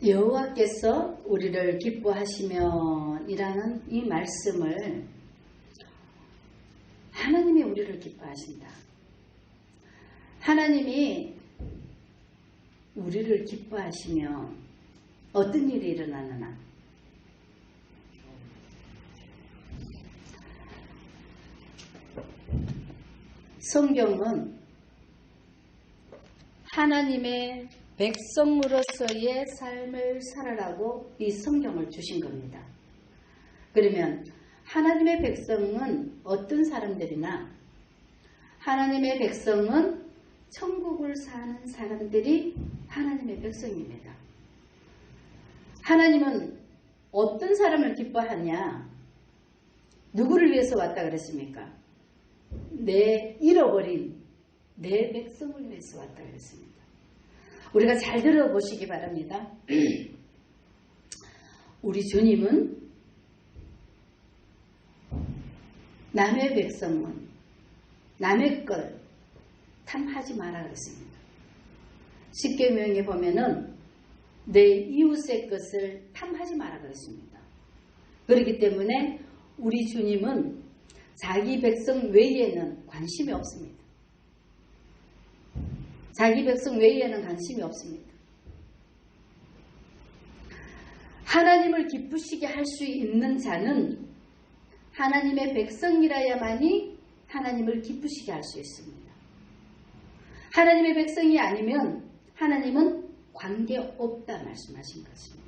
여호와께서 우리를 기뻐하시면 이라는 이 말씀을 하나님이 우리를 기뻐하신다. 하나님이 우리를 기뻐하시면 어떤 일이 일어나느냐? 성경은 하나님의 백성으로서의 삶을 살아라고 이 성경을 주신 겁니다. 그러면 하나님의 백성은 어떤 사람들이나 하나님의 백성은 천국을 사는 사람들이 하나님의 백성입니다. 하나님은 어떤 사람을 기뻐하냐? 누구를 위해서 왔다 그랬습니까? 내 잃어버린 내 백성을 위해서 왔다 그랬습니다. 우리가 잘 들어보시기 바랍니다. 우리 주님은 남의 백성은 남의 걸 탐하지 마라 그랬습니다. 십계명에 보면은 내 이웃의 것을 탐하지 마라 그랬습니다. 그렇기 때문에 우리 주님은 자기 백성 외에는 관심이 없습니다. 자기 백성 외에는 관심이 없습니다. 하나님을 기쁘시게 할 수 있는 자는 하나님의 백성이라야만이 하나님을 기쁘시게 할 수 있습니다. 하나님의 백성이 아니면 하나님은 관계없다 말씀하신 것입니다.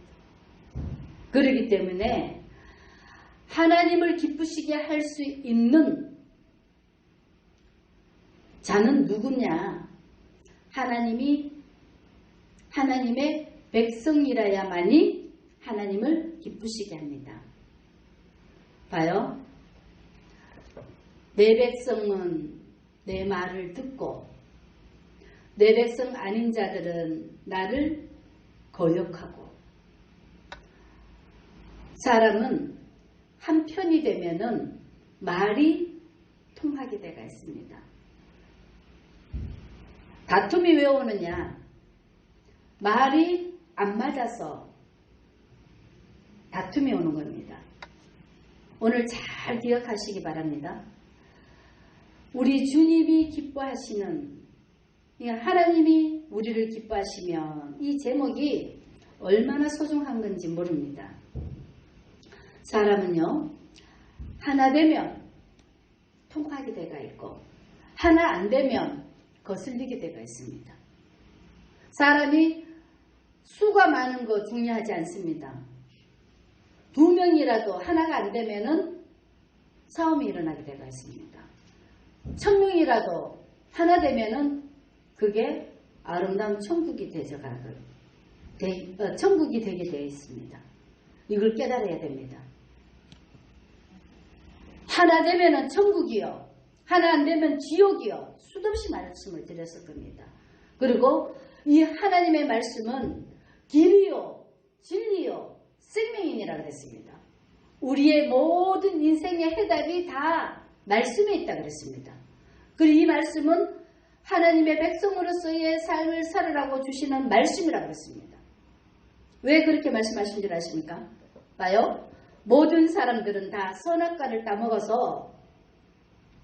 그렇기 때문에 하나님을 기쁘시게 할 수 있는 자는 누구냐? 하나님의 백성이라야만이 하나님을 기쁘시게 합니다. 봐요. 내 백성은 내 말을 듣고 내 백성 아닌 자들은 나를 거역하고 사람은 한편이 되면은 말이 통하게 되가 있습니다. 다툼이 왜 오느냐? 말이 안 맞아서 다툼이 오는 겁니다. 오늘 잘 기억하시기 바랍니다. 우리 주님이 기뻐하시는, 하나님이 우리를 기뻐하시면 이 제목이 얼마나 소중한 건지 모릅니다. 사람은요, 하나 되면 통하게 되가 있고 하나 안 되면 거슬리게 되가 있습니다. 사람이 수가 많은 거 중요하지 않습니다. 2명이라도 하나가 안 되면은 싸움이 일어나게 되가 있습니다. 1000명이라도 하나 되면은 그게 아름다운 천국이 천국이 되게 되어 있습니다. 이걸 깨달아야 됩니다. 하나 되면은 천국이요. 하나 안 되면 지옥이요. 수도 없이 말씀을 드렸을 겁니다. 그리고 이 하나님의 말씀은 길이요, 진리요, 생명이니라 그랬습니다. 우리의 모든 인생의 해답이 다 말씀에 있다 그랬습니다. 그리고 이 말씀은 하나님의 백성으로서의 삶을 살으라고 주시는 말씀이라고 그랬습니다. 왜 그렇게 말씀하신 줄 아십니까? 봐요. 모든 사람들은 다 선악과를 따먹어서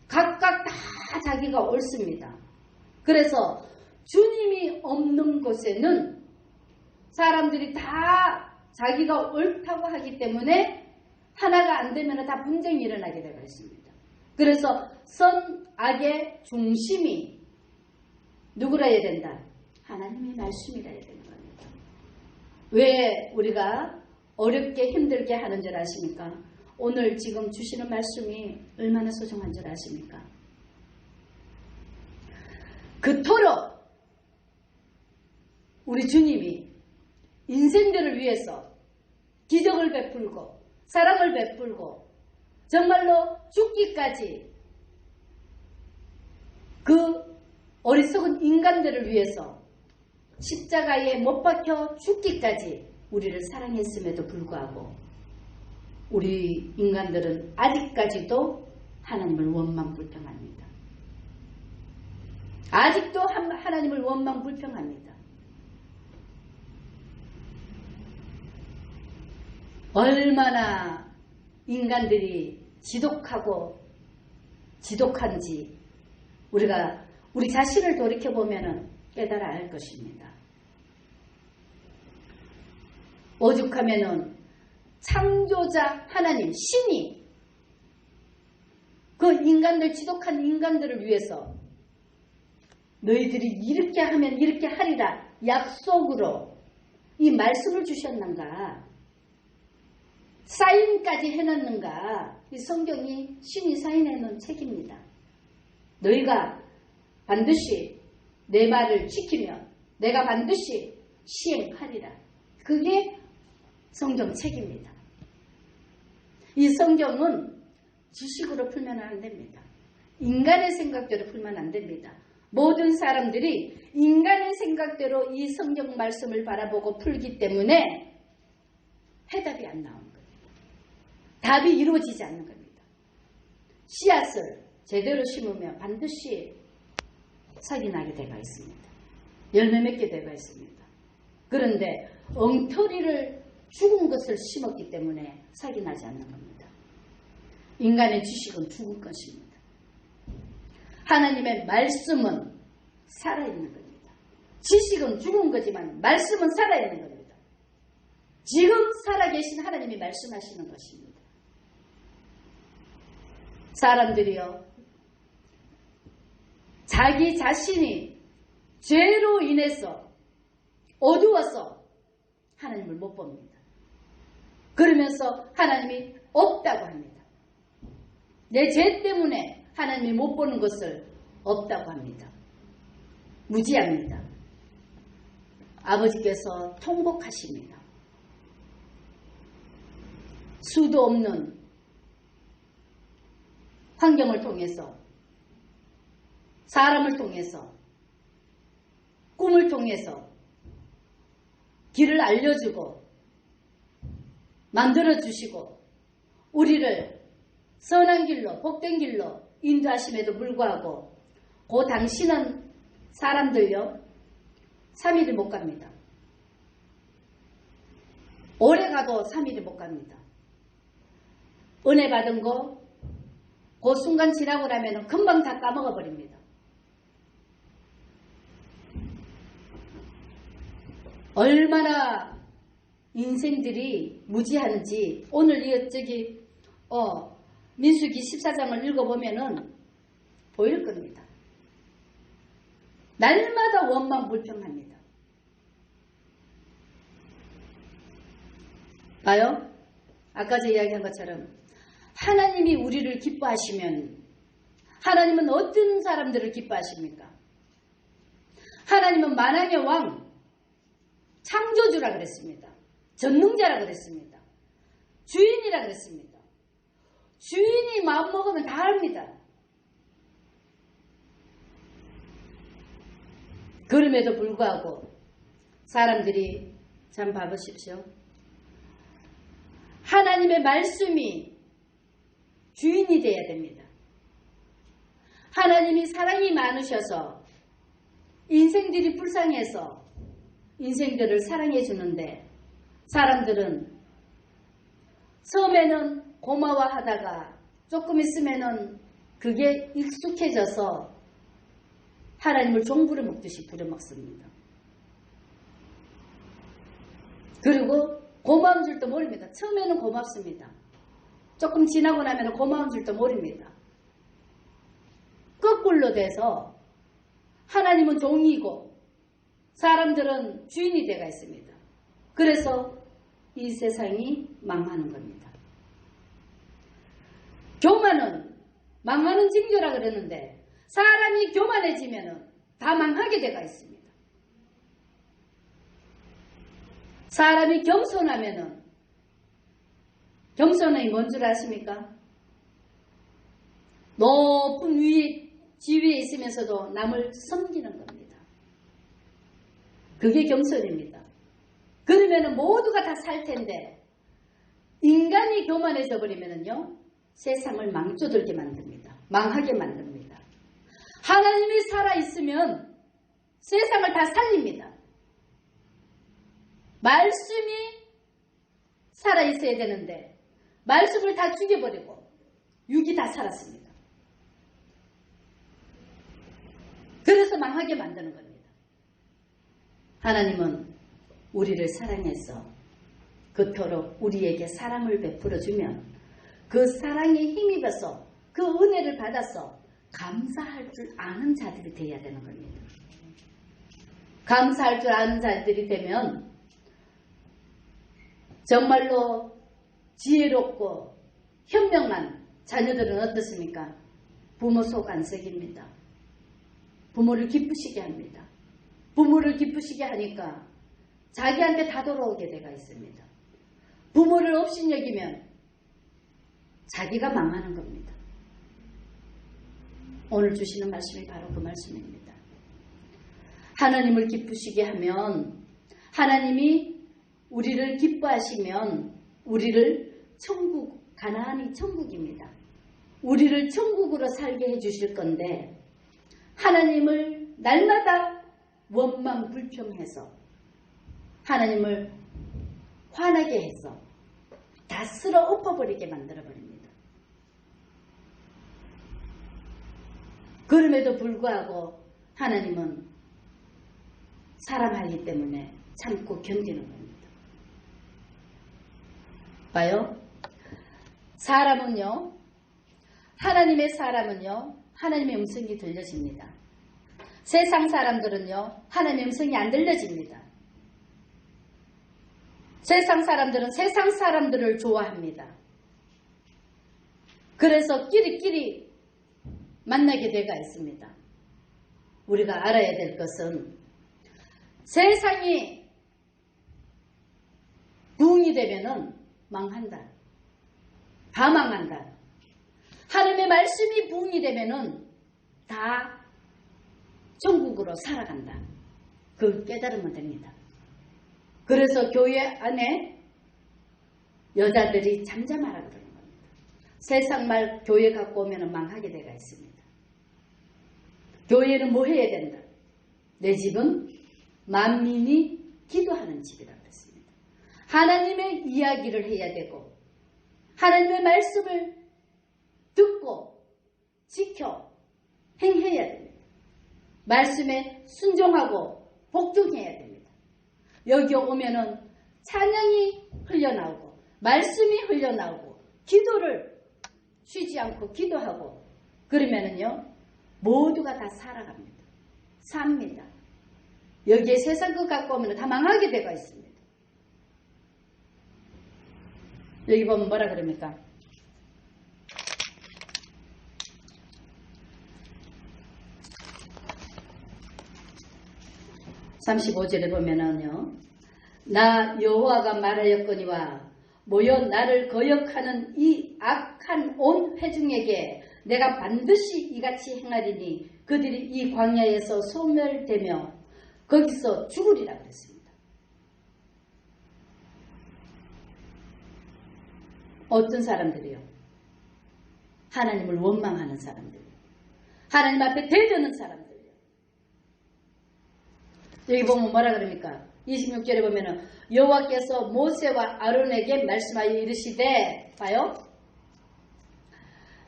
각각 다 자기가 옳습니다. 그래서 주님이 없는 곳에는 사람들이 다 자기가 옳다고 하기 때문에 하나가 안 되면 다 분쟁이 일어나게 되어 있습니다. 그래서 선악의 중심이 누구라 해야 된다? 하나님의 말씀이라 해야 되는 겁니다. 왜 우리가 어렵게 힘들게 하는 줄 아십니까? 오늘 지금 주시는 말씀이 얼마나 소중한 줄 아십니까? 그토록 우리 주님이 인생들을 위해서 기적을 베풀고 사랑을 베풀고 정말로 죽기까지 그 어리석은 인간들을 위해서 십자가에 못 박혀 죽기까지 우리를 사랑했음에도 불구하고 우리 인간들은 아직까지도 하나님을 원망불평합니다. 아직도 하나님을 원망불평합니다. 얼마나 인간들이 지독한지 우리가 우리 자신을 돌이켜보면 깨달아 알 것입니다. 오죽하면은 창조자 하나님, 신이 그 지독한 인간들을 위해서 너희들이 이렇게 하면 이렇게 하리라 약속으로 이 말씀을 주셨는가? 사인까지 해놨는가? 이 성경이 신이 사인해 놓은 책입니다. 너희가 반드시 내 말을 지키면 내가 반드시 시행하리라. 그게 성경 책입니다. 이 성경은 지식으로 풀면 안 됩니다. 인간의 생각대로 풀면 안 됩니다. 모든 사람들이 인간의 생각대로 이 성경 말씀을 바라보고 풀기 때문에 해답이 안 나오는 겁니다. 답이 이루어지지 않는 겁니다. 씨앗을 제대로 심으면 반드시 싹이 나게 되어 있습니다. 열매 맺게 되어 있습니다. 그런데 엉터리를 죽은 것을 심었기 때문에 싹이 나지 않는 겁니다. 인간의 지식은 죽은 것입니다. 하나님의 말씀은 살아있는 겁니다. 지식은 죽은 거지만 말씀은 살아있는 겁니다. 지금 살아계신 하나님이 말씀하시는 것입니다. 사람들이요, 자기 자신이 죄로 인해서 어두워서 하나님을 못 봅니다. 그러면서 하나님이 없다고 합니다. 내 죄 때문에 하나님이 못 보는 것을 없다고 합니다. 무지합니다. 아버지께서 통곡하십니다. 수도 없는 환경을 통해서, 사람을 통해서, 꿈을 통해서 길을 알려주고 만들어주시고 우리를 선한 길로, 복된 길로 인도하심에도 불구하고 그 당신은 사람들요 3일이 못 갑니다. 오래 가도 3일이 못 갑니다. 은혜 받은 거 그 순간 지나고 나면 금방 다 까먹어 버립니다. 얼마나 인생들이 무지한지 오늘 민수기 14장을 읽어보면은 보일 겁니다. 날마다 원망불평합니다. 봐요? 아까 제 이야기한 것처럼 하나님이 우리를 기뻐하시면 하나님은 어떤 사람들을 기뻐하십니까? 하나님은 만왕의 왕, 창조주라 그랬습니다. 전능자라 그랬습니다. 주인이라 그랬습니다. 주인이 마음먹으면 다 합니다. 그럼에도 불구하고 사람들이 참 봐보십시오. 하나님의 말씀이 주인이 되어야 됩니다. 하나님이 사랑이 많으셔서 인생들이 불쌍해서 인생들을 사랑해 주는데 사람들은 처음에는 고마워하다가 조금 있으면은 그게 익숙해져서 하나님을 종부려 먹듯이 부려먹습니다. 그리고 고마운 줄도 모릅니다. 처음에는 고맙습니다. 조금 지나고 나면 고마운 줄도 모릅니다. 거꾸로 돼서 하나님은 종이고 사람들은 주인이 되어 있습니다. 그래서 이 세상이 망하는 겁니다. 교만은 망하는 징조라 그러는데 사람이 교만해지면 다 망하게 되어 있습니다. 사람이 겸손하면 겸손이 뭔 줄 아십니까? 높은 지위에 있으면서도 남을 섬기는 겁니다. 그게 겸손입니다. 그러면 모두가 다 살 텐데 인간이 교만해져 버리면요 세상을 망쳐들게 만듭니다. 망하게 만듭니다. 하나님이 살아있으면 세상을 다 살립니다. 말씀이 살아있어야 되는데 말씀을 다 죽여버리고 육이 다 살았습니다. 그래서 망하게 만드는 겁니다. 하나님은 우리를 사랑해서 그토록 우리에게 사랑을 베풀어주면 그 사랑에 힘입어서 그 은혜를 받아서 감사할 줄 아는 자들이 되어야 되는 겁니다. 감사할 줄 아는 자들이 되면 정말로 지혜롭고 현명한 자녀들은 어떻습니까? 부모 속 안 썩입니다. 부모를 기쁘시게 합니다. 부모를 기쁘시게 하니까 자기한테 다 돌아오게 되어 있습니다. 부모를 업신여기면 자기가 망하는 겁니다. 오늘 주시는 말씀이 바로 그 말씀입니다. 하나님을 기쁘시게 하면 하나님이 우리를 기뻐하시면 우리를 천국, 가나안이 천국입니다. 우리를 천국으로 살게 해주실 건데 하나님을 날마다 원망 불평해서 하나님을 화나게 해서 다 쓸어 엎어버리게 만들어버립니다. 그럼에도 불구하고 하나님은 사랑하기 때문에 참고 견디는 겁니다. 봐요. 사람은요, 하나님의 사람은요, 하나님의 음성이 들려집니다. 세상 사람들은요, 하나님의 음성이 안 들려집니다. 세상 사람들은 세상 사람들을 좋아합니다. 그래서 끼리끼리 만나게 되가 있습니다. 우리가 알아야 될 것은 세상이 부흥이 되면은 망한다. 다 망한다. 하나님의 말씀이 부흥이 되면은 다 천국으로 살아간다. 그걸 깨달으면 됩니다. 그래서 교회 안에 여자들이 잠잠하라 그러는 겁니다. 세상 말 교회 갖고 오면 망하게 되가 있습니다. 교회는 뭐 해야 된다? 내 집은 만민이 기도하는 집이라고 했습니다. 하나님의 이야기를 해야 되고 하나님의 말씀을 듣고 지켜 행해야 됩니다. 말씀에 순종하고 복종해야 됩니다. 여기 오면은 찬양이 흘려나오고 말씀이 흘려나오고 기도를 쉬지 않고 기도하고 그러면은요 모두가 다 살아갑니다. 삽니다. 여기에 세상 것 갖고 오면 다 망하게 되어 있습니다. 여기 보면 뭐라 그럽니까? (35절에) 보면은요, 나 여호와가 말하였거니와 모여 나를 거역하는 이 악한 온 회중에게 내가 반드시 이같이 행하리니 그들이 이 광야에서 소멸되며 거기서 죽으리라 그랬습니다. 어떤 사람들이요? 하나님을 원망하는 사람들이요. 하나님 앞에 대드는 사람들이요. 여기 보면 뭐라 그럽니까? 26절에 보면은 여호와께서 모세와 아론에게 말씀하여 이르시되, 봐요.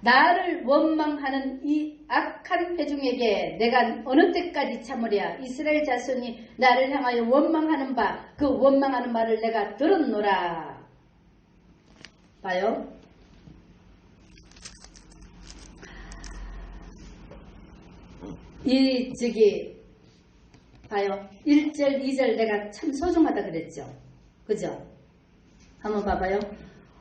나를 원망하는 이 악한 회중에게 내가 어느 때까지 참으랴? 이스라엘 자손이 나를 향하여 원망하는 바, 그 원망하는 말을 내가 들었노라. 봐요. 봐요. 1절, 2절 내가 참 소중하다 그랬죠. 그죠? 한번 봐봐요.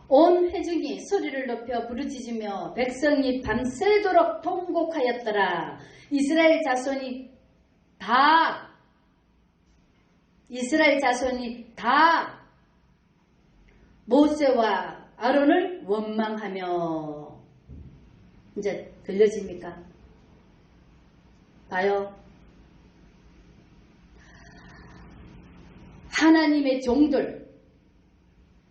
온 회중이 소리를 높여 부르짖으며 백성이 밤새도록 통곡하였더라. 이스라엘 자손이 다 모세와 아론을 원망하며. 이제 들려집니까? 봐요. 하나님의 종들,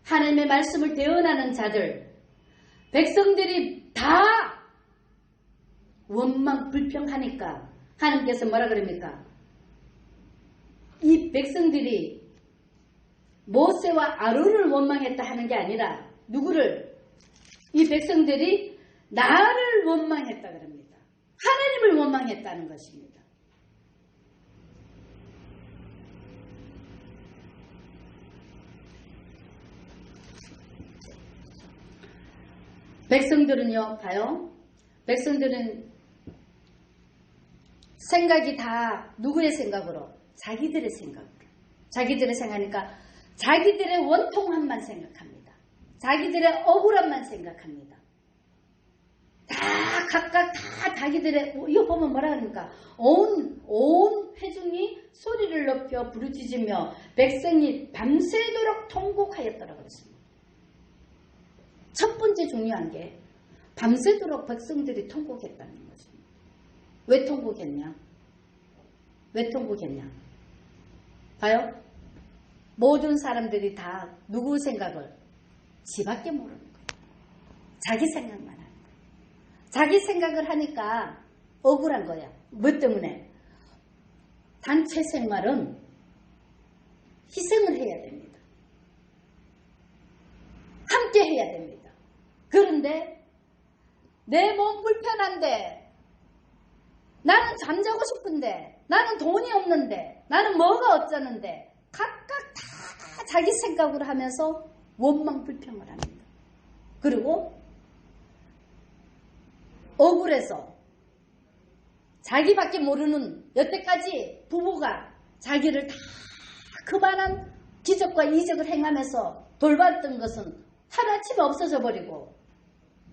하나님의 말씀을 대언하는 자들, 백성들이 다 원망 불평하니까 하나님께서 뭐라 그럽니까? 이 백성들이 모세와 아론을 원망했다 하는 게 아니라 누구를? 이 백성들이 나를 원망했다 그럽니다. 하나님을 원망했다는 것입니다. 백성들은요, 봐요. 백성들은 생각이 다 누구의 생각으로? 자기들의 생각으로. 자기들의 생각하니까 자기들의 원통함만 생각합니다. 자기들의 억울함만 생각합니다. 다 각각 다 자기들의, 이거 보면 뭐라 그러니까 온 회중이 소리를 높여 부르짖으며 백성이 밤새도록 통곡하였더라고 그랬습니다. 첫 번째 중요한 게 밤새도록 백성들이 통곡했다는 거죠. 왜 통곡했냐? 왜 통곡했냐? 봐요. 모든 사람들이 다 누구 생각을? 지밖에 모르는 거예요. 자기 생각만 하는 거예요. 자기 생각을 하니까 억울한 거야. 뭐 때문에? 단체 생활은 희생을 해야 됩니다. 함께 해야 됩니다. 그런데 내 몸 불편한데, 나는 잠자고 싶은데, 나는 돈이 없는데, 나는 뭐가 어쩌는데, 각각 다 자기 생각으로 하면서 원망 불평을 합니다. 그리고 억울해서 자기밖에 모르는, 여태까지 부부가 자기를 다 그만한 기적과 이적을 행하면서 돌봤던 것은 하루아침에 없어져 버리고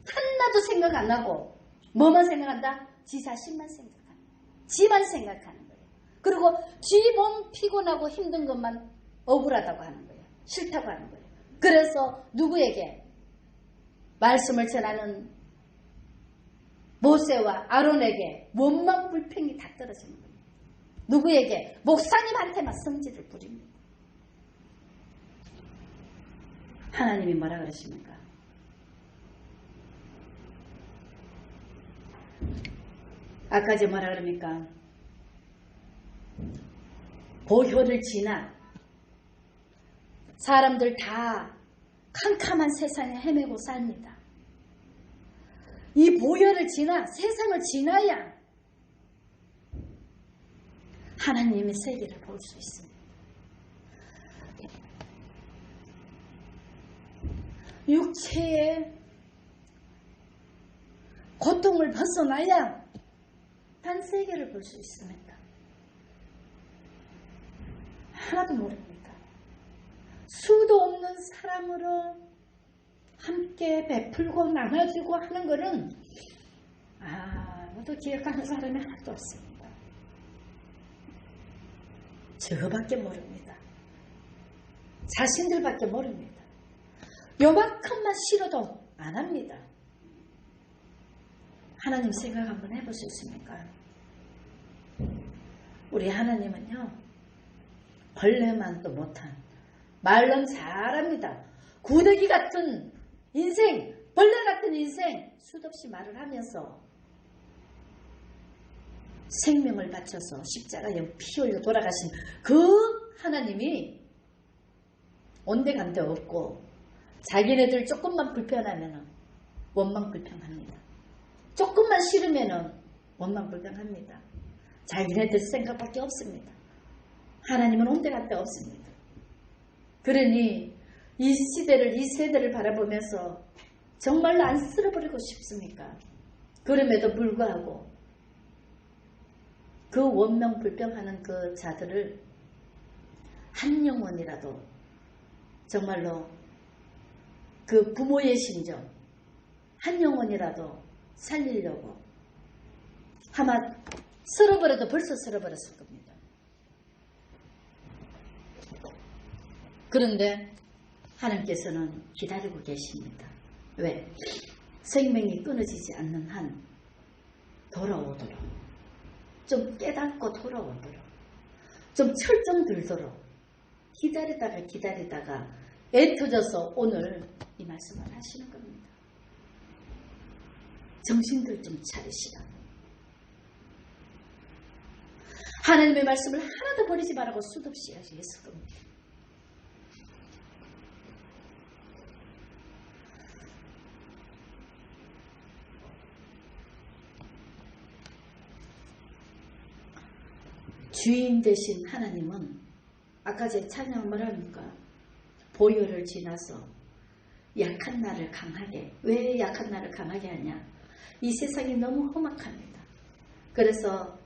하나도 생각 안 하고 뭐만 생각한다? 지 자신만 생각하는 거예요. 지만 생각하는 거예요. 그리고 지 몸 피곤하고 힘든 것만 억울하다고 하는 거예요. 싫다고 하는 거예요. 그래서 누구에게? 말씀을 전하는 모세와 아론에게 원망 불평이 다 떨어지는 거예요. 누구에게? 목사님한테만 성질을 부립니다. 하나님이 뭐라 그러십니까? 아까 제 뭐라 그럽니까? 보혈을 지나 사람들 다 캄캄한 세상에 헤매고 삽니다. 이 보혈을 지나 세상을 지나야 하나님의 세계를 볼 수 있습니다. 육체의 고통을 벗어나야 단 세계를 볼 수 있습니다. 하나도 모릅니다. 수도 없는 사람으로 함께 베풀고 나눠주고 하는 것은 아무도 기억하는 사람이 하나도 없습니다. 저밖에 모릅니다. 자신들밖에 모릅니다. 요만큼만 싫어도 안 합니다. 하나님 생각 한번 해볼 수 있습니까? 우리 하나님은요, 벌레만도 못한, 말론 잘합니다. 구더기 같은 인생, 벌레 같은 인생, 수없이 말을 하면서 생명을 바쳐서 십자가에 피 흘려 돌아가신 그 하나님이 온데간데 없고, 자기네들 조금만 불편하면 원망 불평합니다. 조금만 싫으면 원망 불평합니다. 자기네들 생각밖에 없습니다. 하나님은 온데간데 없습니다. 그러니 이 시대를, 이 세대를 바라보면서 정말로 안 쓸어버리고 싶습니까? 그럼에도 불구하고 그 원망 불평하는 그 자들을 한 영혼이라도 정말로 그 부모의 심정 한 영혼이라도 살리려고 아마 쓸어버려도 벌써 쓸어버렸을 겁니다. 그런데 하나님께서는 기다리고 계십니다. 왜? 생명이 끊어지지 않는 한 돌아오도록, 좀 깨닫고 돌아오도록, 좀 철정 들도록 기다리다가 애터져서 오늘 이 말씀을 하시는 겁니다. 정신들 좀 차리시라. 하나님의 말씀을 하나도 버리지 말라고 수도 없이 하시겠을 겁니다. 주인 되신 하나님은 아까 제 찬양 뭐랍니까? 보혈을 지나서 약한 나를 강하게. 왜 약한 나를 강하게 하냐? 이 세상이 너무 험악합니다. 그래서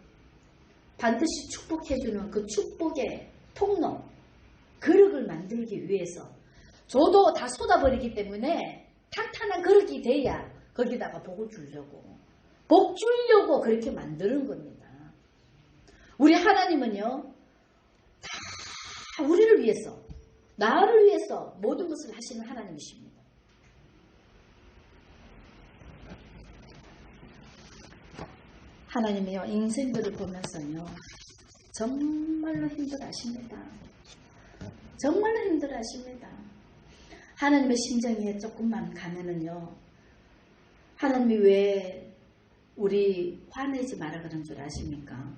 반드시 축복해주는 그 축복의 통로, 그릇을 만들기 위해서 저도 다 쏟아버리기 때문에 탄탄한 그릇이 돼야 거기다가 복을 주려고, 복 주려고 그렇게 만드는 겁니다. 우리 하나님은요, 다 우리를 위해서, 나를 위해서 모든 것을 하시는 하나님이십니다. 하나님이요, 인생들을 보면서요, 정말로 힘들어하십니다. 정말로 힘들어하십니다. 하나님의 심정에 조금만 가면은요, 하나님이 왜 우리 화내지 마라 그런 줄 아십니까?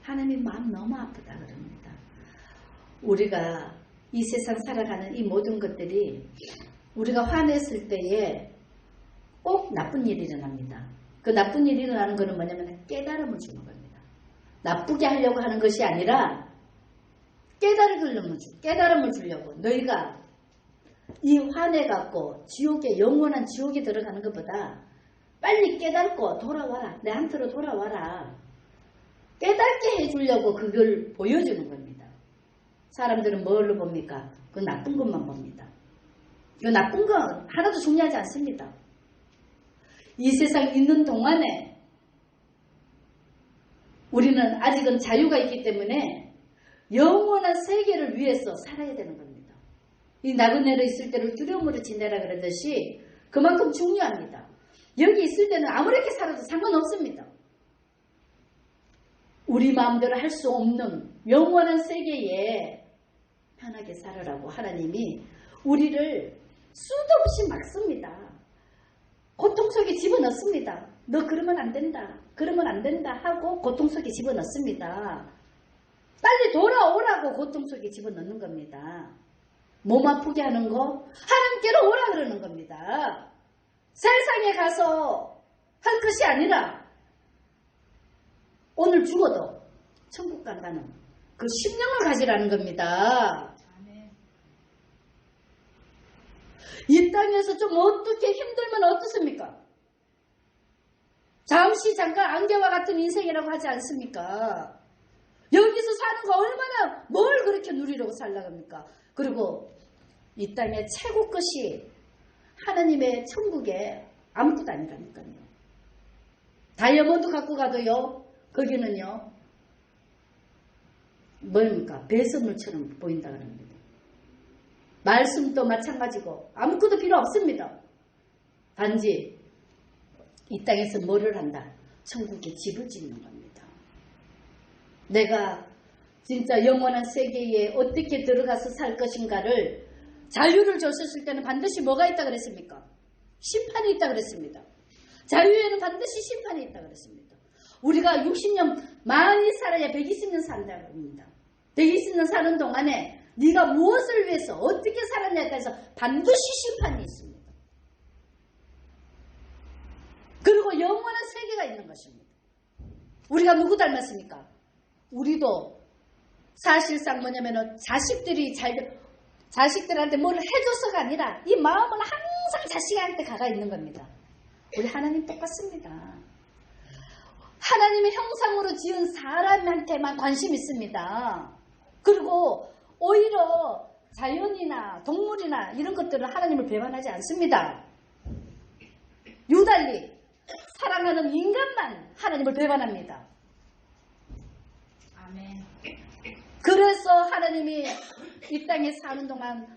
하나님이 마음 너무 아프다 그럽니다. 우리가 이 세상 살아가는 이 모든 것들이 우리가 화냈을 때에 꼭 나쁜 일이 일어납니다. 그 나쁜 일이 일어나는 것은 뭐냐면 깨달음을 주는 겁니다. 나쁘게 하려고 하는 것이 아니라 깨달음을 주려고. 너희가 이 화내갖고 지옥에, 영원한 지옥에 들어가는 것보다 빨리 깨닫고 돌아와라. 내한테로 돌아와라. 깨닫게 해주려고 그걸 보여주는 겁니다. 사람들은 뭘로 봅니까? 그 나쁜 것만 봅니다. 그 나쁜 건 하나도 중요하지 않습니다. 이 세상 있는 동안에 우리는 아직은 자유가 있기 때문에 영원한 세계를 위해서 살아야 되는 겁니다. 이 나그네로 있을 때를 두려움으로 지내라 그러듯이 그만큼 중요합니다. 여기 있을 때는 아무렇게 살아도 상관없습니다. 우리 마음대로 할 수 없는 영원한 세계에 편하게 살아라고 하나님이 우리를 수도 없이 막습니다. 고통 속에 집어넣습니다. 너 그러면 안 된다. 그러면 안 된다 하고 고통 속에 집어넣습니다. 빨리 돌아오라고 고통 속에 집어넣는 겁니다. 몸 아프게 하는 거 하나님께로 오라 그러는 겁니다. 세상에 가서 할 것이 아니라 오늘 죽어도 천국 간다는 그 심령을 가지라는 겁니다. 이 땅에서 좀 어떻게 힘들면 어떻습니까? 잠깐 안개와 같은 인생이라고 하지 않습니까? 여기서 사는 거 얼마나 뭘 그렇게 누리려고 살라고 합니까? 그리고 이 땅의 최고 것이 하나님의 천국에 아무것도 아니라니까요. 다이아몬드 갖고 가도요, 거기는요, 뭡니까? 배설물처럼 보인다 그럽니다. 말씀도 마찬가지고 아무것도 필요 없습니다. 단지 이 땅에서 뭐를 한다? 천국에 집을 짓는 겁니다. 내가 진짜 영원한 세계에 어떻게 들어가서 살 것인가를 자유를 줬을 때는 반드시 뭐가 있다 그랬습니까? 심판이 있다 그랬습니다. 자유에는 반드시 심판이 있다 그랬습니다. 우리가 60년 많이 살아야 120년 산다 그럽니다. 120년 사는 동안에 네가 무엇을 위해서 어떻게 살았냐에 따라서 반드시 심판이 있습니다. 그리고 영원한 세계가 있는 것입니다. 우리가 누구 닮았습니까? 우리도 사실상 뭐냐면은 자식들한테 뭘 해줘서가 아니라 이 마음은 항상 자식한테 가가 있는 겁니다. 우리 하나님 똑같습니다. 하나님의 형상으로 지은 사람한테만 관심 있습니다. 그리고 오히려 자연이나 동물이나 이런 것들은 하나님을 배반하지 않습니다. 유달리 사랑하는 인간만 하나님을 배반합니다. 아멘. 그래서 하나님이 이 땅에 사는 동안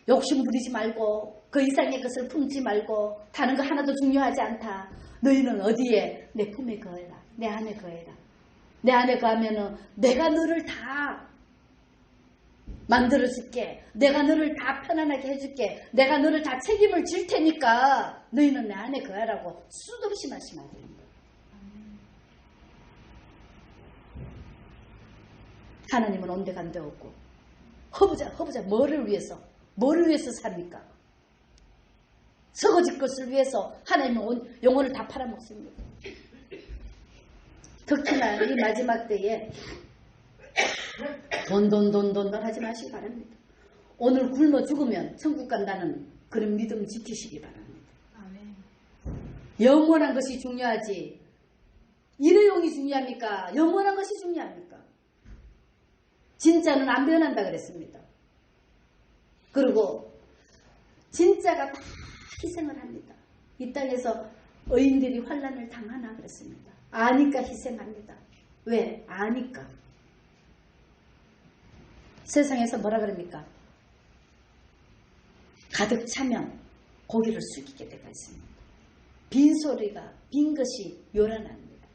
욕심 부리지 말고 그 이상의 것을 품지 말고 다른 거 하나도 중요하지 않다. 너희는 어디에? 내 품에 거해라. 내 안에 거해라. 내 안에 거하면은 내가 너를 다 만들어줄게. 내가 너를 다 편안하게 해줄게. 내가 너를 다 책임을 질 테니까 너희는 내 안에 거하라고 수도 없이 말씀하는 거예요. 하나님은 온데간데 없고 허부자 뭐를 위해서 삽니까? 서거질 것을 위해서 하나님은 영혼을 다 팔아먹습니다. 특히나 이 마지막 때에 돈 하지 마시기 바랍니다. 오늘 굶어 죽으면 천국 간다는 그런 믿음 지키시기 바랍니다. 영원한 것이 중요하지 일회용이 중요합니까? 영원한 것이 중요합니까? 진짜는 안 변한다 그랬습니다. 그리고 진짜가 다 희생을 합니다. 이 땅에서 의인들이 환난을 당하나 그랬습니다. 아니까 희생합니다. 왜? 아니까. 세상에서 뭐라 그럽니까? 가득 차면 고개를 숙이게 되어 있습니다. 빈소리가 빈 것이 요란합니다.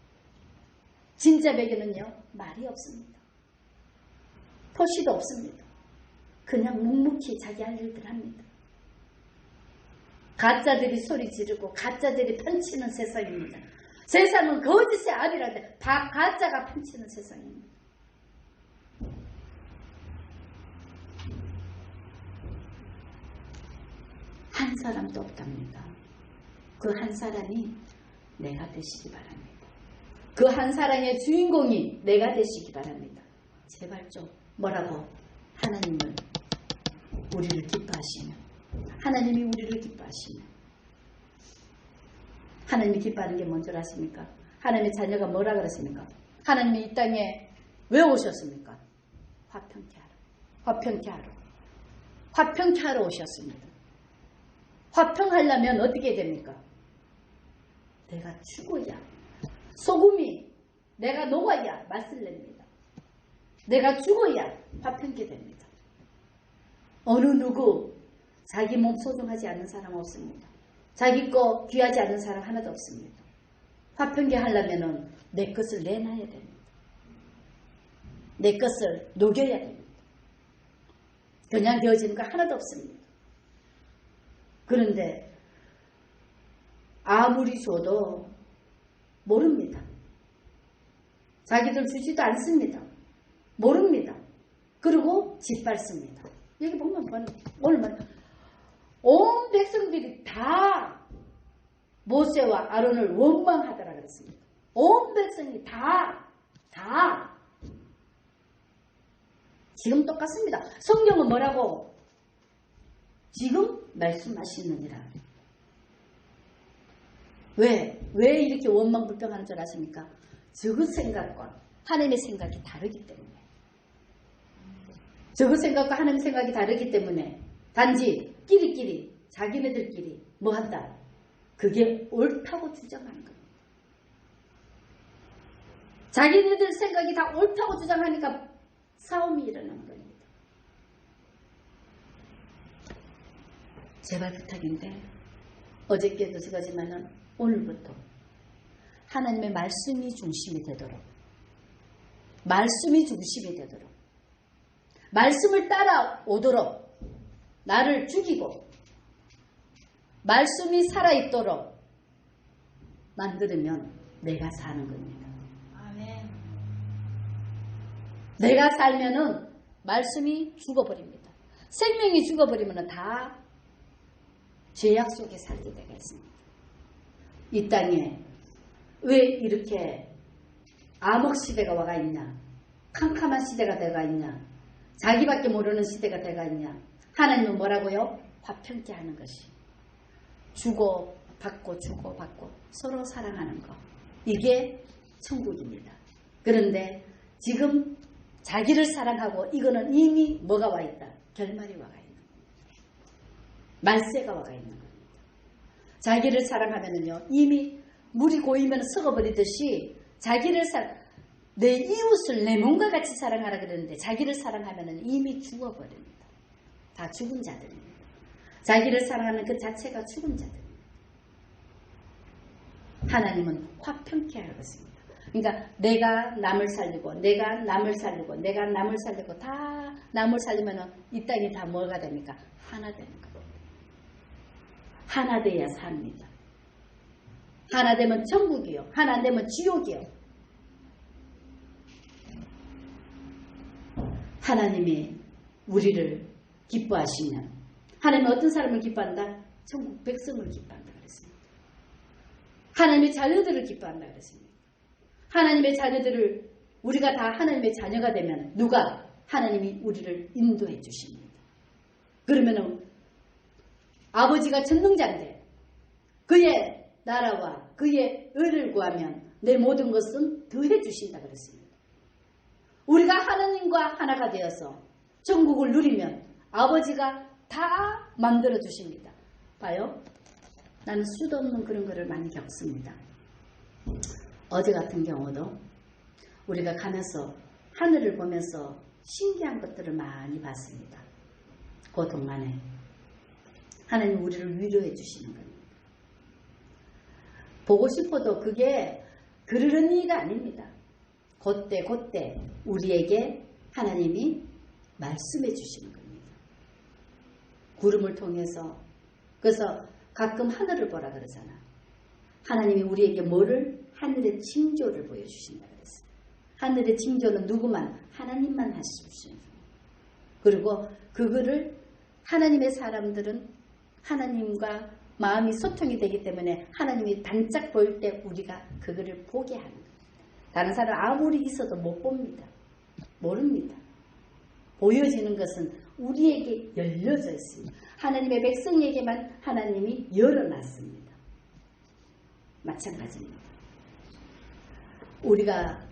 진짜 배경은요 말이 없습니다. 토시도 없습니다. 그냥 묵묵히 자기 할 일들 합니다. 가짜들이 소리 지르고 가짜들이 펀치는 세상입니다. 세상은 거짓의 아비라는데 다 가짜가 펀치는 세상입니다. 한 사람도 없답니다. 그 한 사람이 내가 되시기 바랍니다. 그 한 사람의 주인공이 내가 되시기 바랍니다. 제발 좀 뭐라고? 하나님을 우리를 기뻐하시면 하나님이 우리를 기뻐하시면 하나님이 기뻐하는 게 뭔 줄 아십니까? 하나님의 자녀가 뭐라 그랬습니까? 하나님이 이 땅에 왜 오셨습니까? 화평케 하러. 화평케 하러. 화평케 하러 오셨습니다. 화평하려면 어떻게 됩니까? 내가 죽어야 소금이 내가 녹아야 맛을 냅니다. 내가 죽어야 화평케 됩니다. 어느 누구 자기 몸 소중하지 않는 사람 없습니다. 자기 거 귀하지 않는 사람 하나도 없습니다. 화평케 하려면 내 것을 내놔야 됩니다. 내 것을 녹여야 됩니다. 그냥 되어지는 거 하나도 없습니다. 그런데 아무리 줘도 모릅니다. 자기들 주지도 않습니다. 모릅니다. 그리고 짓밟습니다. 여기 보면 오늘 온 백성들이 다 모세와 아론을 원망하더라 그랬습니다. 온 백성이 다 지금 똑같습니다. 성경은 뭐라고? 지금 말씀하시느니라. 왜 이렇게 원망불평하는 줄 아십니까? 저그 생각과 하나님의 생각이 다르기 때문에. 저그 생각과 하나님의 생각이 다르기 때문에 단지 끼리끼리 자기네들끼리 뭐 한다? 그게 옳다고 주장하는 겁니다. 자기네들 생각이 다 옳다고 주장하니까 싸움이 일어나는 겁니다. 제발 부탁인데 어저께도 그러지만은 오늘부터 하나님의 말씀이 중심이 되도록 말씀이 중심이 되도록 말씀을 따라오도록 나를 죽이고 말씀이 살아있도록 만들면 내가 사는 겁니다. 아멘. 내가 살면은 말씀이 죽어버립니다. 생명이 죽어버리면 다 죄악 속에 살게 되겠습니다. 이 땅에 왜 이렇게 암흑 시대가 와가 있냐? 캄캄한 시대가 돼가 있냐? 자기밖에 모르는 시대가 돼가 있냐? 하나님은 뭐라고요? 화평케 하는 것이. 주고받고 주고받고 서로 사랑하는 것. 이게 천국입니다. 그런데 지금 자기를 사랑하고 이거는 이미 뭐가 와 있다? 결말이 와가 있는 겁니다. 말세가 와가 있는 겁니다. 자기를 사랑하면은요 이미 물이 고이면 썩어버리듯이 자기를 내 이웃을 내 몸과 같이 사랑하라 그러는데 자기를 사랑하면은 이미 죽어버립니다. 다 죽은 자들입니다. 자기를 사랑하는 그 자체가 죽은 자들입니다. 하나님은 화평케 하겠습니다. 그러니까 내가 남을 살리고 내가 남을 살리고 내가 남을 살리고 다 남을 살리면은 이 땅이 다 뭐가 됩니까? 하나 되는 겁니다. 하나 돼야 삽니다. 하나 되면 천국이요. 하나 되면 지옥이요. 하나님이 우리를 기뻐하시면 하나님은 어떤 사람을 기뻐한다? 천국 백성을 기뻐한다 그랬습니다. 하나님의 자녀들을 기뻐한다 그랬습니다. 하나님의 자녀들을 우리가 다 하나님의 자녀가 되면 누가? 하나님이 우리를 인도해 주십니다. 그러면은 아버지가 전능자인데 그의 나라와 그의 의를 구하면 내 모든 것은 더해 주신다 그랬습니다. 우리가 하나님과 하나가 되어서 천국을 누리면 아버지가 다 만들어 주십니다. 봐요. 나는 수도 없는 그런 거를 많이 겪습니다. 어제 같은 경우도 우리가 가면서 하늘을 보면서 신기한 것들을 많이 봤습니다. 그 동안에 하나님 우리를 위로해 주시는 겁니다. 보고 싶어도 그게 그러는 일이 아닙니다. 그때 우리에게 하나님이 말씀해 주시는 겁니다. 구름을 통해서. 그래서 가끔 하늘을 보라 그러잖아. 하나님이 우리에게 뭐를? 하늘의 징조를 보여주신다 그랬어요. 하늘의 징조는 누구만? 하나님만 하실 수 있는. 그리고 그거를 하나님의 사람들은 하나님과 마음이 소통이 되기 때문에 하나님이 반짝 보일 때 우리가 그거를 보게 하는 거예요. 다른 사람 아무리 있어도 못 봅니다. 모릅니다. 보여지는 것은 우리에게 열려져 있습니다. 하나님의 백성에게만 하나님이 열어놨습니다. 마찬가지입니다. 우리가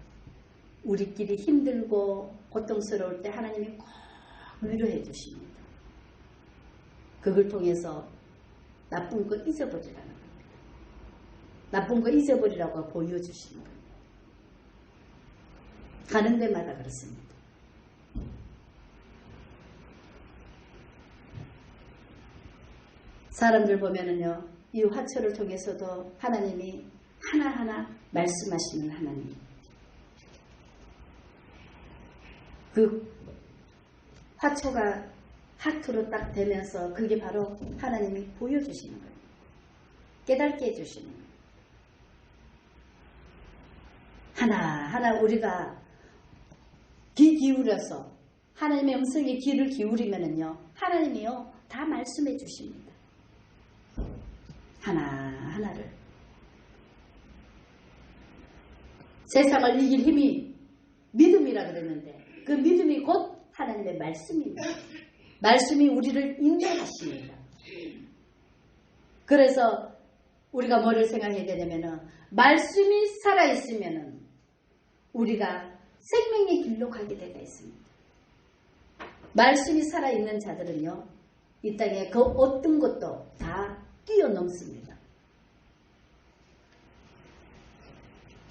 우리끼리 힘들고 고통스러울 때 하나님이 꼭 위로해 주십니다. 그걸 통해서 나쁜 거 잊어버리라는 겁니다. 나쁜 거 잊어버리라고 보여주시는 겁니다. 가는 데마다 그렇습니다. 사람들 보면은요, 이 화초를 통해서도 하나님이 하나하나 말씀하시는 하나님. 그 화초가 하트로 딱 되면서 그게 바로 하나님이 보여주시는 거예요. 깨닫게 해주시는 거예요. 하나하나 우리가 귀 기울여서 하나님의 음성에 귀를 기울이면은요, 하나님이요 다 말씀해 주십니다. 하나하나를. 세상을 이길 힘이 믿음이라 그랬는데 그 믿음이 곧 하나님의 말씀입니다. 말씀이 우리를 인도하십니다. 그래서 우리가 뭐를 생각해야 되냐면은 말씀이 살아있으면은 우리가 생명의 길로 가게 되어 있습니다. 말씀이 살아있는 자들은요, 이 땅에 그 어떤 것도 다 뛰어넘습니다.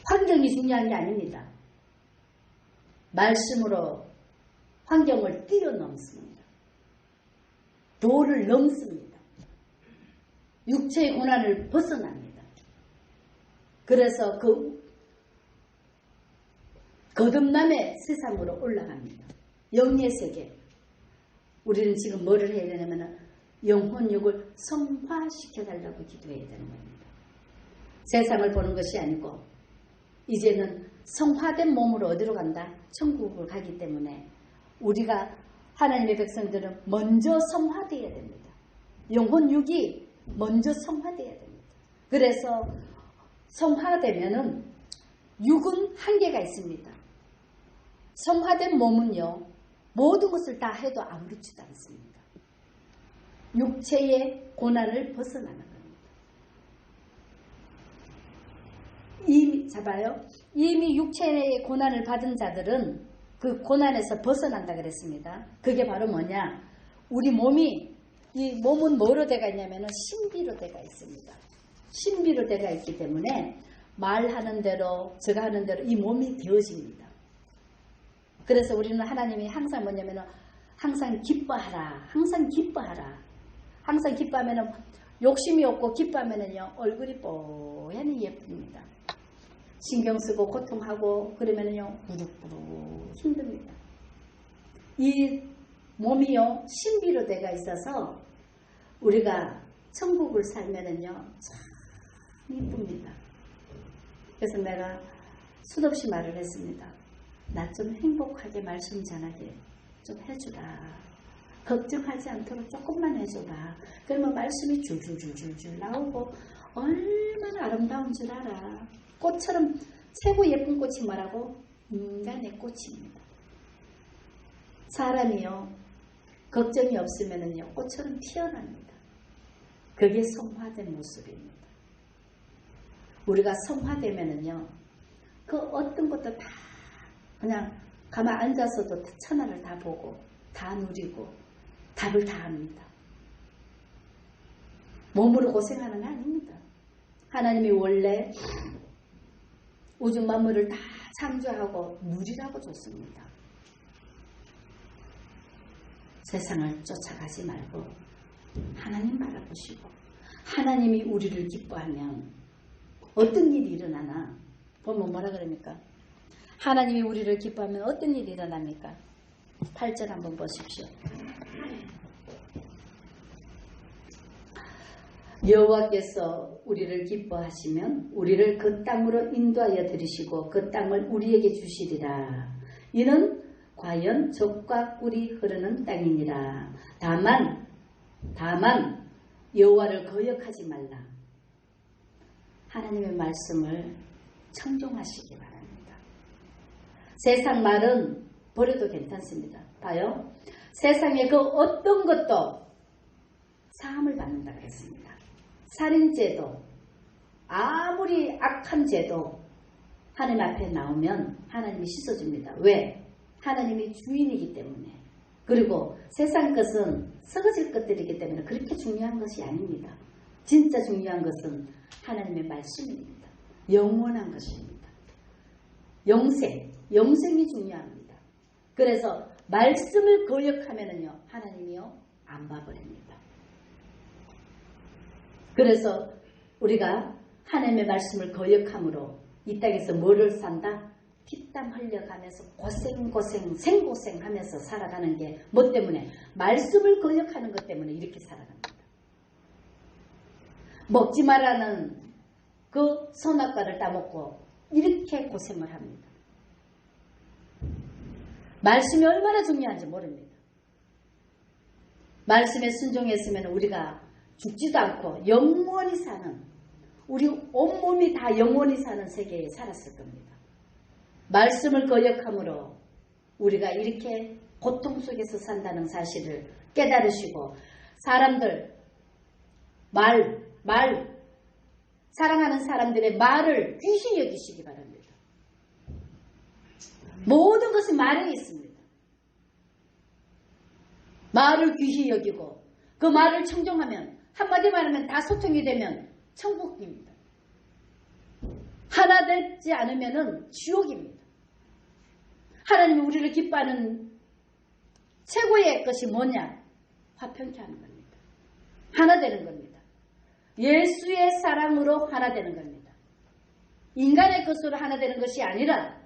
환경이 중요한 게 아닙니다. 말씀으로 환경을 뛰어넘습니다. 도를 넘습니다. 육체의 고난을 벗어납니다. 그래서 그 거듭남의 세상으로 올라갑니다. 영의 세계. 우리는 지금 뭐를 해야 되냐면 영혼육을 성화시켜달라고 기도해야 되는 겁니다. 세상을 보는 것이 아니고 이제는 성화된 몸으로 어디로 간다? 천국을 가기 때문에 우리가 하나님의 백성들은 먼저 성화되어야 됩니다. 영혼육이 먼저 성화되어야 됩니다. 그래서 성화되면은 육은 한계가 있습니다. 성화된 몸은요, 모든 것을 다 해도 아무렇지도 않습니다. 육체의 고난을 벗어나는 겁니다. 이미 잡아요. 이미 육체의 고난을 받은 자들은 그 고난에서 벗어난다 그랬습니다. 그게 바로 뭐냐? 우리 몸이, 이 몸은 뭐로 되어 있냐면 신비로 되어 있습니다. 신비로 되어 있기 때문에 말하는 대로, 제가 하는 대로 이 몸이 되어집니다. 그래서 우리는 하나님이 항상 뭐냐면 항상 기뻐하라. 항상 기뻐하라. 항상 기뻐하면 욕심이 없고 기뻐하면요 얼굴이 뽀얀히 예쁩니다. 신경 쓰고 고통하고 그러면요 부득부득 힘듭니다. 이 몸이요 신비로 되어 있어서 우리가 천국을 살면은요 참 이쁩니다. 그래서 내가 수없이 말을 했습니다. 나 좀 행복하게 말씀 전하게 좀 해주라. 걱정하지 않도록 조금만 해줘라. 그러면 말씀이 줄줄줄줄 나오고 얼마나 아름다운 줄 알아. 꽃처럼 최고 예쁜 꽃이 뭐라고? 인간의 꽃입니다. 사람이요, 걱정이 없으면은요, 꽃처럼 피어납니다. 그게 성화된 모습입니다. 우리가 성화되면은요, 그 어떤 것도 다 그냥 가만 앉아서도 천하를 다 보고, 다 누리고, 답을 다 합니다. 몸으로 고생하는 게 아닙니다. 하나님이 원래 우주 만물을 다 창조하고 누리라고 줬습니다. 세상을 쫓아가지 말고 하나님 바라보시고, 하나님이 우리를 기뻐하면 어떤 일이 일어나나 보면 뭐라 그럽니까? 하나님이 우리를 기뻐하면 어떤 일이 일어납니까? 8절 한번 보십시오. 여호와께서 우리를 기뻐하시면 우리를 그 땅으로 인도하여 들이시고 그 땅을 우리에게 주시리라. 이는 과연 젖과 꿀이 흐르는 땅이니라. 다만 여호와를 거역하지 말라. 하나님의 말씀을 청종하시기 바랍니다. 세상 말은 버려도 괜찮습니다. 봐요. 세상에 그 어떤 것도 사함을 받는다 그랬습니다. 살인죄도, 아무리 악한 죄도 하나님 앞에 나오면 하나님이 씻어줍니다. 왜? 하나님이 주인이기 때문에. 그리고 세상 것은 썩어질 것들이기 때문에 그렇게 중요한 것이 아닙니다. 진짜 중요한 것은 하나님의 말씀입니다. 영원한 것입니다. 영생이 중요합니다. 그래서 말씀을 거역하면은요, 하나님이요, 안 봐버립니다. 그래서 우리가 하나님의 말씀을 거역함으로 이 땅에서 뭐를 산다? 피땀 흘려가면서 생고생 하면서 살아가는 게 뭐 때문에? 말씀을 거역하는 것 때문에 이렇게 살아갑니다. 먹지 말라는 그 선악과를 따먹고 이렇게 고생을 합니다. 말씀이 얼마나 중요한지 모릅니다. 말씀에 순종했으면 우리가 죽지도 않고 영원히 사는, 우리 온몸이 다 영원히 사는 세계에 살았을 겁니다. 말씀을 거역함으로 우리가 이렇게 고통 속에서 산다는 사실을 깨달으시고, 사람들 사랑하는 사람들의 말을 귀히 여기시기 바랍니다. 모든 것이 말에 있습니다. 말을 귀히 여기고 그 말을 청종하면, 한마디 말하면 다 소통이 되면 천국입니다. 하나 되지 않으면 지옥입니다. 하나님이 우리를 기뻐하는 최고의 것이 뭐냐? 화평케 하는 겁니다. 하나 되는 겁니다. 예수의 사랑으로 하나 되는 겁니다. 인간의 것으로 하나 되는 것이 아니라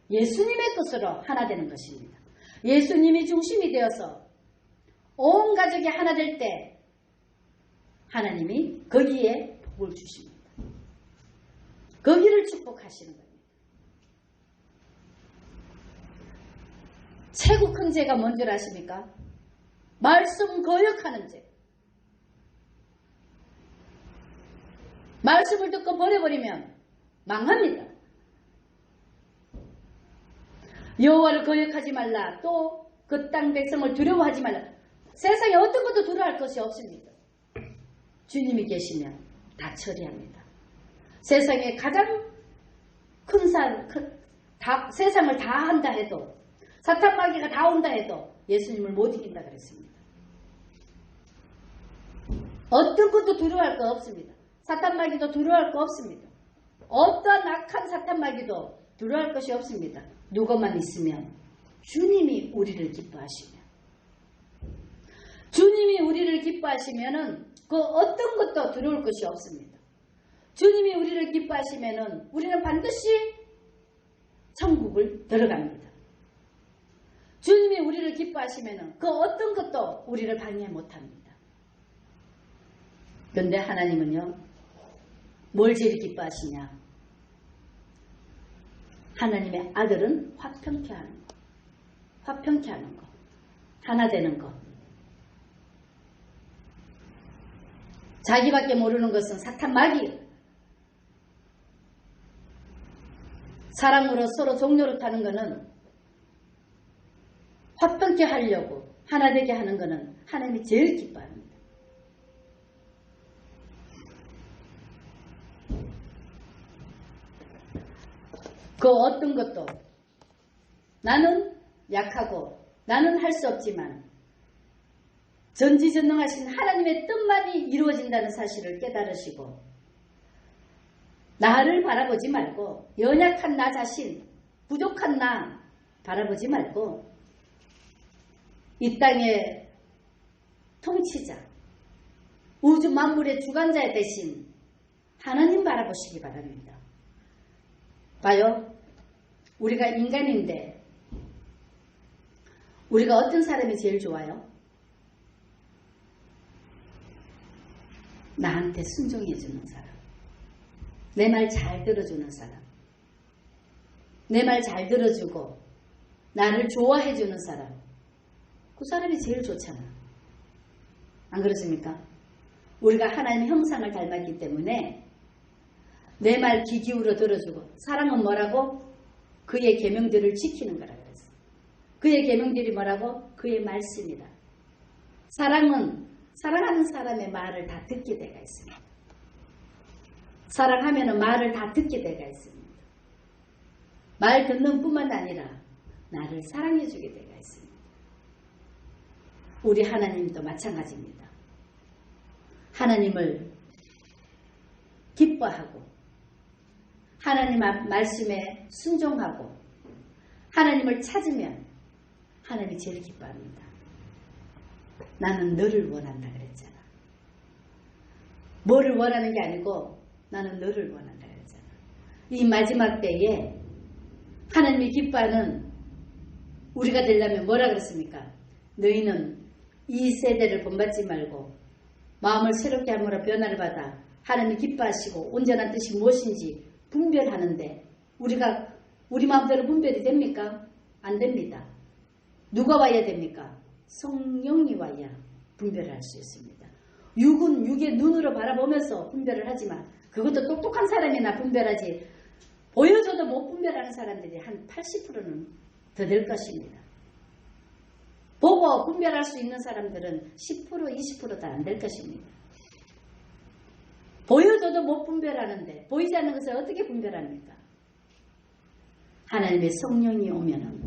예수님의 것으로 하나 되는 것입니다. 예수님이 중심이 되어서 온 가족이 하나 될 때 하나님이 거기에 복을 주십니다. 거기를 축복하시는 겁니다. 최고 큰 죄가 뭔 줄 아십니까? 말씀 거역하는 죄. 말씀을 듣고 버려버리면 망합니다. 여호와를 거역하지 말라. 또 그 땅 백성을 두려워하지 말라. 세상에 어떤 것도 두려워할 것이 없습니다. 주님이 계시면 다 처리합니다. 세상에 가장 큰 세상을 다 한다 해도, 사탄 마귀가 다 온다 해도 예수님을 못 이긴다 그랬습니다. 어떤 것도 두려워할 거 없습니다. 사탄 마귀도 두려워할 거 없습니다. 어떤 악한 사탄 마귀도 두려워할 것이 없습니다. 누구만 있으면 주님이 우리를 기뻐하시면, 주님이 우리를 기뻐하시면은 그 어떤 것도 두려울 것이 없습니다. 주님이 우리를 기뻐하시면은 우리는 반드시 천국을 들어갑니다. 주님이 우리를 기뻐하시면은 그 어떤 것도 우리를 방해 못합니다. 그런데 하나님은요, 뭘 제일 기뻐하시냐? 하나님의 아들은 화평케 하는 것, 화평케 하는 것, 하나 되는 것. 자기밖에 모르는 것은 사탄 마귀. 사랑으로 서로 종노릇하는 것은 화평케 하려고 하나 되게 하는 것은 하나님이 제일 기뻐합니다. 그 어떤 것도 나는 약하고 나는 할 수 없지만 전지전능하신 하나님의 뜻만이 이루어진다는 사실을 깨달으시고 나를 바라보지 말고 연약한 나 자신, 부족한 나 바라보지 말고 이 땅의 통치자, 우주 만물의 주관자 대신 하나님 바라보시기 바랍니다. 봐요. 우리가 인간인데 우리가 어떤 사람이 제일 좋아요? 나한테 순종해주는 사람, 내 말 잘 들어주는 사람, 내 말 잘 들어주고 나를 좋아해주는 사람, 그 사람이 제일 좋잖아. 안 그렇습니까? 우리가 하나님 형상을 닮았기 때문에 내 말 귀 기울여 들어주고, 사랑은 뭐라고? 그의 계명들을 지키는 거라 그랬어. 그의 계명들이 뭐라고? 그의 말씀이다. 사랑은 사랑하는 사람의 말을 다 듣게 되어 있습니다. 사랑하면 말을 다 듣게 되어 있습니다. 말 듣는 뿐만 아니라 나를 사랑해 주게 되어 있습니다. 우리 하나님도 마찬가지입니다. 하나님을 기뻐하고 하나님 말씀에 순종하고 하나님을 찾으면 하나님이 제일 기뻐합니다. 나는 너를 원한다 그랬잖아. 뭐를 원하는 게 아니고 나는 너를 원한다 그랬잖아. 이 마지막 때에 하나님이 기뻐하는 우리가 되려면 뭐라 그랬습니까? 너희는 이 세대를 본받지 말고 마음을 새롭게 함으로 변화를 받아 하나님이 기뻐하시고 온전한 뜻이 무엇인지 분별하는데 우리가 우리 마음대로 분별이 됩니까? 안 됩니다. 누가 와야 됩니까? 성령이 와야 분별을 할 수 있습니다. 육은 육의 눈으로 바라보면서 분별을 하지만 그것도 똑똑한 사람이나 분별하지 보여줘도 못 분별하는 사람들이 한 80%는 더 될 것입니다. 보고 분별할 수 있는 사람들은 10% 20%도 안 될 것입니다. 보여줘도 못 분별하는데 보이지 않는 것을 어떻게 분별합니까? 하나님의 성령이 오면은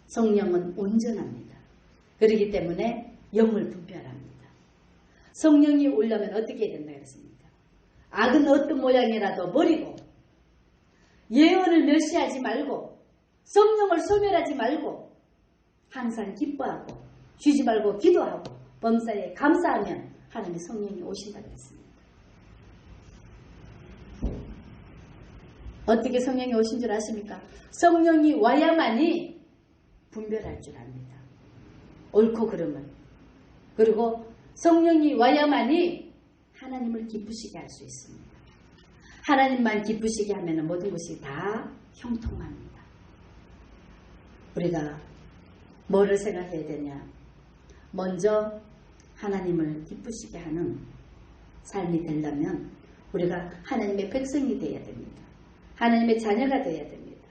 성령은 온전합니다. 그렇기 때문에 영을 분별합니다. 성령이 오려면 어떻게 해야 된다 그랬습니까? 악은 어떤 모양이라도 버리고 예언을 멸시하지 말고 성령을 소멸하지 말고 항상 기뻐하고 쉬지 말고 기도하고 범사에 감사하면 하나님의 성령이 오신다 그랬습니다. 어떻게 성령이 오신 줄 아십니까? 성령이 와야만이 분별할 줄 압니다. 옳고 그름을. 그리고 성령이 와야만이 하나님을 기쁘시게 할 수 있습니다. 하나님만 기쁘시게 하면 모든 것이 다 형통합니다. 우리가 뭐를 생각해야 되냐? 먼저 하나님을 기쁘시게 하는 삶이 되려면 우리가 하나님의 백성이 되어야 됩니다. 하나님의 자녀가 되어야 됩니다.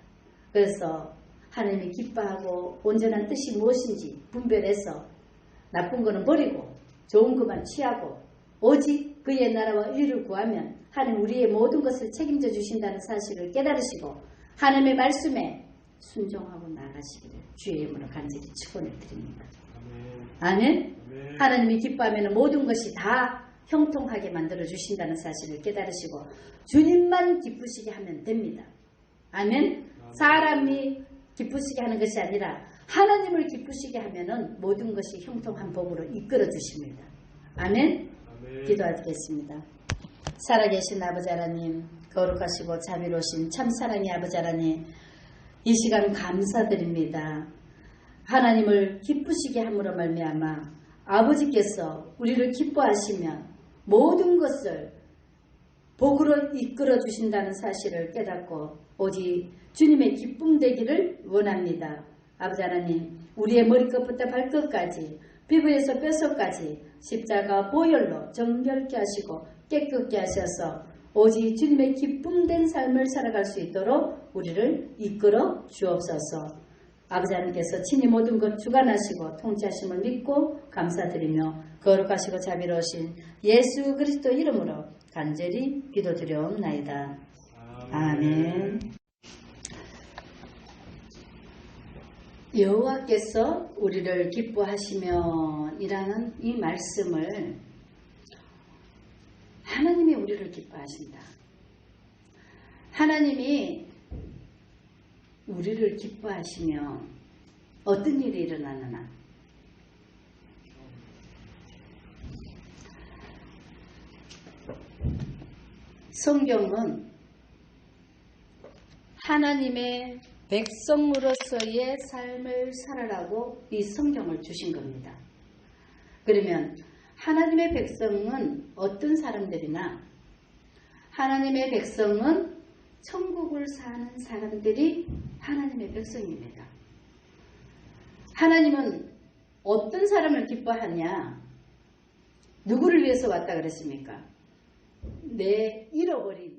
그래서 하나님이 기뻐하고 온전한 뜻이 무엇인지 분별해서 나쁜 거는 버리고 좋은 것만 취하고 오직 그의 나라와 의를 구하면 하나님 우리의 모든 것을 책임져 주신다는 사실을 깨달으시고 하나님의 말씀에 순종하고 나가시기를 주의 이름으로 간절히 축원을 드립니다. 아멘. 하나님이 기뻐하면 모든 것이 다 형통하게 만들어 주신다는 사실을 깨달으시고 주님만 기쁘시게 하면 됩니다. 아멘. 사람이 기쁘시게 하는 것이 아니라 하나님을 기쁘시게 하면은 모든 것이 형통한 복으로 이끌어 주십니다. 아멘. 기도하겠습니다. 살아계신 아버지 하나님, 거룩하시고 자비로우신 참사랑의 아버지 하나님, 이 시간 감사드립니다. 하나님을 기쁘시게 함으로 말미암아 아버지께서 우리를 기뻐하시며 모든 것을 복으로 이끌어 주신다는 사실을 깨닫고 오직 주님의 기쁨 되기를 원합니다. 아버지 하나님, 우리의 머리끝부터 발끝까지 피부에서 뼛속까지 십자가 보혈로 정결케 하시고 깨끗게 하셔서 오직 주님의 기쁨된 삶을 살아갈 수 있도록 우리를 이끌어 주옵소서. 아버지 하나님께서 친히 모든 것 주관하시고 통치하심을 믿고 감사드리며 거룩하시고 자비로우신 예수 그리스도 이름으로 간절히 기도드려옵나이다. 아멘. 여호와께서 우리를 기뻐하시면 이라는 이 말씀을 하나님이 우리를 기뻐하신다. 하나님이 우리를 기뻐하시면 어떤 일이 일어나느냐? 성경은 하나님의 백성으로서의 삶을 살아라고 이 성경을 주신 겁니다. 그러면 하나님의 백성은 어떤 사람들이나 하나님의 백성은 천국을 사는 사람들이 하나님의 백성입니다. 하나님은 어떤 사람을 기뻐하냐? 누구를 위해서 왔다 그랬습니까? 내 잃어버린